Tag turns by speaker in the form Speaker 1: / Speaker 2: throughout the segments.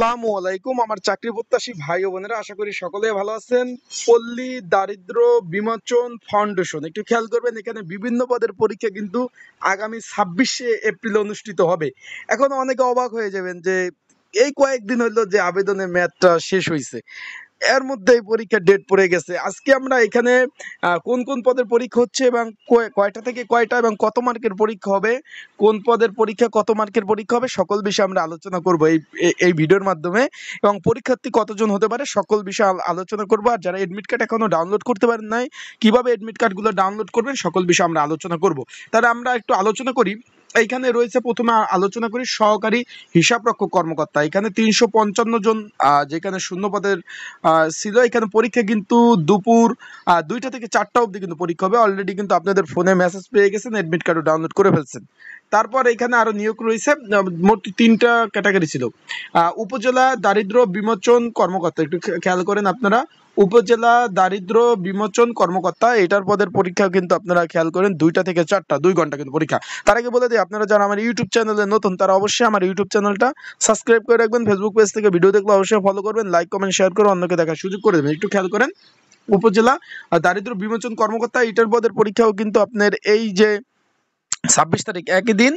Speaker 1: আসসালামু আলাইকুম আমার চাকরি প্রত্যাশী ভাই ও বোনেরা, আশা করি সকলে ভালো আছেন। পল্লী দারিদ্র বিমোচন ফাউন্ডেশন, একটু খেয়াল করবেন, এখানে বিভিন্ন পদের পরীক্ষা কিন্তু আগামী 26শে এপ্রিল অনুষ্ঠিত হবে। এখন অনেকে অবাক হয়ে যাবেন যে এই কয়েকদিন হইলো যে আবেদনের মেয়াদটা শেষ হয়েছে, এর মধ্যে এই পরীক্ষার ডেট পড়ে গেছে। আজকে আমরা এখানে কোন কোন পদের পরীক্ষা হচ্ছে এবং কয়টা থেকে কয়টা এবং কত মার্কের পরীক্ষা হবে, কোন পদের পরীক্ষা কত মার্কের পরীক্ষা হবে, সকল বিষয়ে আমরা আলোচনা করব এই ভিডিওর মাধ্যমে। এবং পরীক্ষার্থী কতজন হতে পারে সকল বিষয়ে আলোচনা করব। আর যারা এডমিট কার্ড এখনো ডাউনলোড করতে পারেন নাই, কিভাবে এডমিট কার্ডগুলো ডাউনলোড করবেন, সকল বিষয়ে আমরা আলোচনা করব। তাহলে আমরা একটু আলোচনা করি। এইখানে রয়েছে, প্রথমে আলোচনা করি সহকারী হিসাবরক্ষক কর্মকর্তা। এখানে 355 জন যেখানে শূন্য পদের ছিল। এখানে পরীক্ষা কিন্তু দুপুর 2টা থেকে 4টা অবধি কিন্তু পরীক্ষা হবে। অলরেডি কিন্তু আপনাদের ফোনে মেসেজ পেয়ে গেছেন, অ্যাডমিট কার্ডও ডাউনলোড করে ফেলছেন। তারপর এখানে আরো নিয়োগ রয়েছে, মোট 3টা ক্যাটাগরি ছিল। উপজেলা দারিদ্র বিমোচন কর্মকর্তা, একটু খেয়াল করেন আপনারা, উপজেলা দারিদ্র বিমোচন কর্মকর্তা, এটার পদের পরীক্ষা কিন্তু আপনারা খেয়াল করেন 2টা থেকে 4টা, 2 ঘন্টা কিন্তু পরীক্ষা। তার আগে বলে দিই, আপনারা যারা আমার ইউটিউব চ্যানেলে নতুন তারা অবশ্যই আমার ইউটিউব চ্যানেলটা সাবস্ক্রাইব করে রাখবেন। ফেসবুক পেজ থেকে ভিডিও দেখলে অবশ্যই ফলো করবেন, লাইক কমেন্ট শেয়ার করে অন্যকে দেখার সুযোগ করে দেবেন। একটু খেয়াল করেন, উপজেলা দারিদ্র বিমোচন কর্মকর্তা, এটার পদের পরীক্ষাও কিন্তু আপনার এই যে 26 তারিখ, একই দিন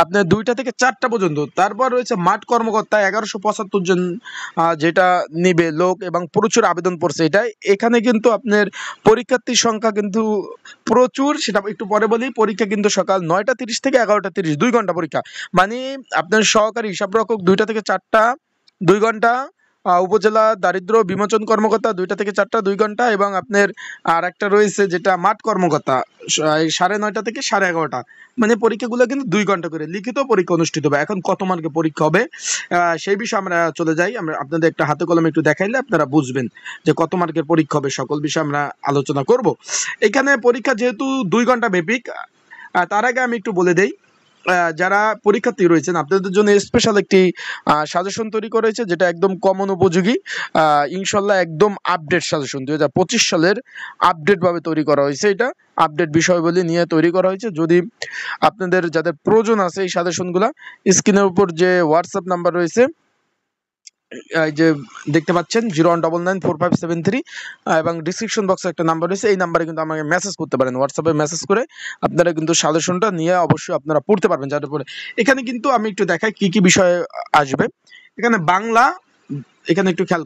Speaker 1: আপনার 2টা থেকে 4টা পর্যন্ত। তারপর রয়েছে মাঠ কর্মকর্তা, 1175 জন যেটা নিবে লোক এবং প্রচুর আবেদন পড়ছে এটাই। এখানে কিন্তু আপনার পরীক্ষার্থীর সংখ্যা কিন্তু প্রচুর, সেটা একটু পরে বলি। পরীক্ষা কিন্তু সকাল 9টা 30 থেকে 11টা 30, 2 ঘন্টা পরীক্ষা। মানে আপনার সহকারী হিসাবরক্ষক 2টা থেকে 4টা, 2 ঘন্টা। উপজেলা দারিদ্র বিমোচন কর্মকর্তা 2টা থেকে 4টা, 2 ঘন্টা। এবং আপনার আর একটা রয়েছে যেটা মাঠ কর্মকর্তা, 9:30 থেকে 11:30। মানে পরীক্ষাগুলো কিন্তু 2 ঘন্টা করে লিখিত পরীক্ষা অনুষ্ঠিত হবে। এখন কত মার্কের পরীক্ষা হবে সেই বিষয়ে আমরা চলে যাই। আমরা আপনাদের একটা হাতে কলমে একটু দেখাইলে আপনারা বুঝবেন যে কত মার্কের পরীক্ষা হবে, সকল বিষয়ে আমরা আলোচনা করব। এখানে পরীক্ষা যেহেতু 2 ঘন্টা ব্যাপিক, তার আগে আমি একটু বলে দেই, যারা পরীক্ষার্থী রয়েছেন আপনাদের জন্য স্পেশাল একটি সাজেশন তৈরি করা হয়েছে, যেটা একদম কমন উপযোগী, ইনশাল্লাহ একদম আপডেট সাজেশন। 2025 সালের আপডেট ভাবে তৈরি করা হয়েছে। এটা আপডেট বিষয়গুলি নিয়ে তৈরি করা হয়েছে। যদি আপনাদের যাদের প্রয়োজন আছে এই সাজেশনগুলা, স্ক্রিনের উপর যে হোয়াটসঅ্যাপ নাম্বার রয়েছে, এই যে দেখতে পাচ্ছেন 01994573, এবং ডিসক্রিপশন বক্সে একটা নাম্বার রয়েছে, এই নাম্বারে কিন্তু আমাকে মেসেজ করতে পারেন। হোয়াটসঅ্যাপে মেসেজ করে আপনারা কিন্তু সাজেশনটা নিয়ে অবশ্যই আপনারা পড়তে পারবেন। যার উপরে এখানে কিন্তু আমি একটু দেখাই কি কি বিষয় আসবে। এখানে বাংলা, এখানে একটু খেয়াল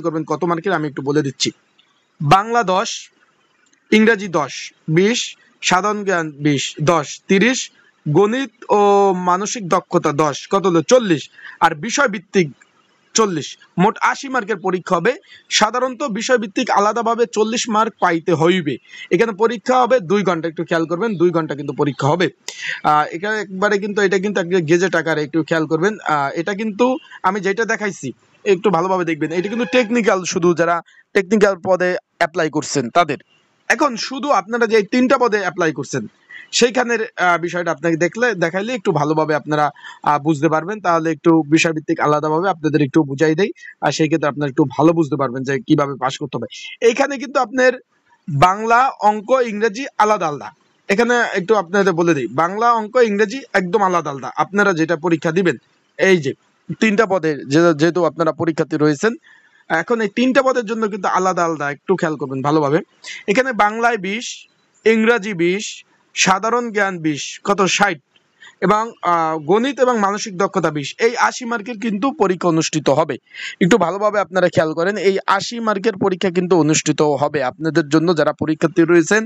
Speaker 1: করবেন কত মার্কের আমি একটু বলে দিচ্ছি। বাংলা 10, ইংরাজি 10, 20, সাধারণ জ্ঞান 20, 10, 30, গণিত ও মানসিক দক্ষতা 10, কত হলো 40, আর বিষয় ভিত্তিক 40। মোট 80 মার্কের পরীক্ষা হবে। সাধারণত বিষয় ভিত্তিক আলাদাভাবে 40 মার্ক পাইতে হইবে। এখানে পরীক্ষা হবে 2 ঘন্টা, একটু খেয়াল করবেন 2 ঘন্টা কিন্তু পরীক্ষা হবে। এখানে একবারে কিন্তু এটা কিন্তু গেজেট আকারে, একটু খেয়াল করবেন। এটা কিন্তু আমি যেটা দেখাইছি একটু ভালোভাবে দেখবেন, এটা কিন্তু টেকনিক্যাল, শুধু যারা টেকনিক্যাল পদে অ্যাপ্লাই করছেন তাদের। এখন শুধু আপনারা যে 3টা পদে অ্যাপ্লাই করছেন সেইখানের বিষয়টা আপনাকে দেখাইলে একটু ভালোভাবে আপনারা বুঝতে পারবেন। তাহলে একটু বিষয়ভিত্তিক আলাদাভাবে আপনাদের একটু বুঝাই দেই, আর সেই ক্ষেত্রে আপনারা একটু ভালো বুঝতে পারবেন যে কিভাবে পাস করতে হবে। এইখানে কিন্তু আপনার বাংলা, অঙ্ক, ইংরেজি আলাদা আলাদা। এখানে একটু আপনাদের বলে দিই, বাংলা, অঙ্ক, ইংরেজি একদম আলাদা আলাদা। আপনারা যেটা পরীক্ষা দিবেন, এই যে 3টা পদে যেহেতু আপনারা পরীক্ষার্থী রয়েছেন, এখন এই 3টা পদের জন্য কিন্তু আলাদা আলাদা, একটু খেয়াল করবেন ভালোভাবে। এখানে বাংলায় 20, ইংরাজি 20, সাধারণ জ্ঞান 20, কত 60, এবং গণিত এবং মানসিক দক্ষতা 20। এই 80 মার্কের কিন্তু পরীক্ষা অনুষ্ঠিত হবে। একটু ভালোভাবে আপনারা খেয়াল করেন, এই 80 মার্কের পরীক্ষা কিন্তু অনুষ্ঠিত হবে আপনাদের জন্য, যারা পরীক্ষার্থী রয়েছেন,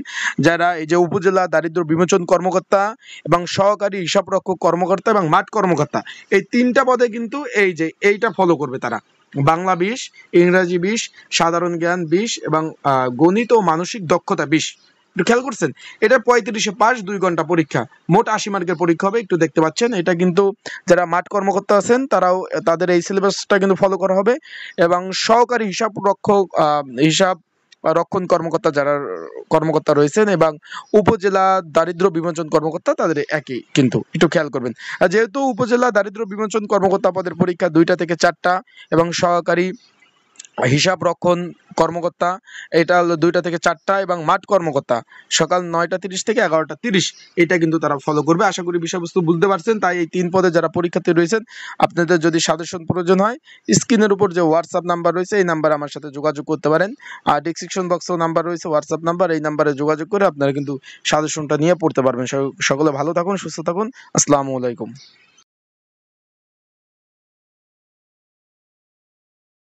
Speaker 1: যারা এই যে উপজেলা দারিদ্র বিমোচন কর্মকর্তা এবং সহকারী হিসাবরক্ষক কর্মকর্তা এবং মাঠ কর্মকর্তা, এই 3টা পদে কিন্তু এই যে এইটা ফলো করবে তারা। বাংলা 20, ইংরাজি 20, সাধারণ জ্ঞান 20, এবং গণিত ও মানসিক দক্ষতা 20। একটু খেয়াল করছেন, এটা 35-এ পাস, 2 ঘন্টা পরীক্ষা, মোট 80 মার্কের পরীক্ষা হবে। একটু দেখতে পাচ্ছেন, এটা কিন্তু যারা মাঠ কর্মকর্তা আছেন তারাও তাদের এই সিলেবাসটা কিন্তু ফলো করা হবে। এবং সহকারী হিসাব রক্ষণ কর্মকর্তা যারা কর্মকর্তা রয়েছেন এবং উপজেলা দারিদ্র বিমোচন কর্মকর্তা, তাদের একই কিন্তু, একটু খেয়াল করবেন। আর যেহেতু উপজেলা দারিদ্র বিমোচন কর্মকর্তা পদের পরীক্ষা 2টা থেকে 4টা এবং সহকারী হিসাব রক্ষণ কর্মকর্তা, এটা হলো 2টা থেকে 4টা, এবং মাঠ কর্মকর্তা সকাল 9টা 30 থেকে 11টা 30, এটা কিন্তু তারা ফলো করবে। আশা করি বিষয়বস্তু বুঝতে পারছেন। তাই এই 3 পদে যারা পরীক্ষার্থী রয়েছেন, আপনাদের যদি সাজেশন প্রয়োজন হয়, স্ক্রিনের উপর যে হোয়াটসঅ্যাপ নাম্বার রয়েছে এই নাম্বারে আমার সাথে যোগাযোগ করতে পারেন। আর ডিসক্রিপশন বক্সেও নাম্বার রয়েছে, হোয়াটসঅ্যাপ নাম্বার, এই নাম্বারে যোগাযোগ করে আপনারা কিন্তু সাজেশনটা নিয়ে পড়তে পারবেন। সকলে ভালো থাকুন, সুস্থ থাকুন। আসসালামু আলাইকুম।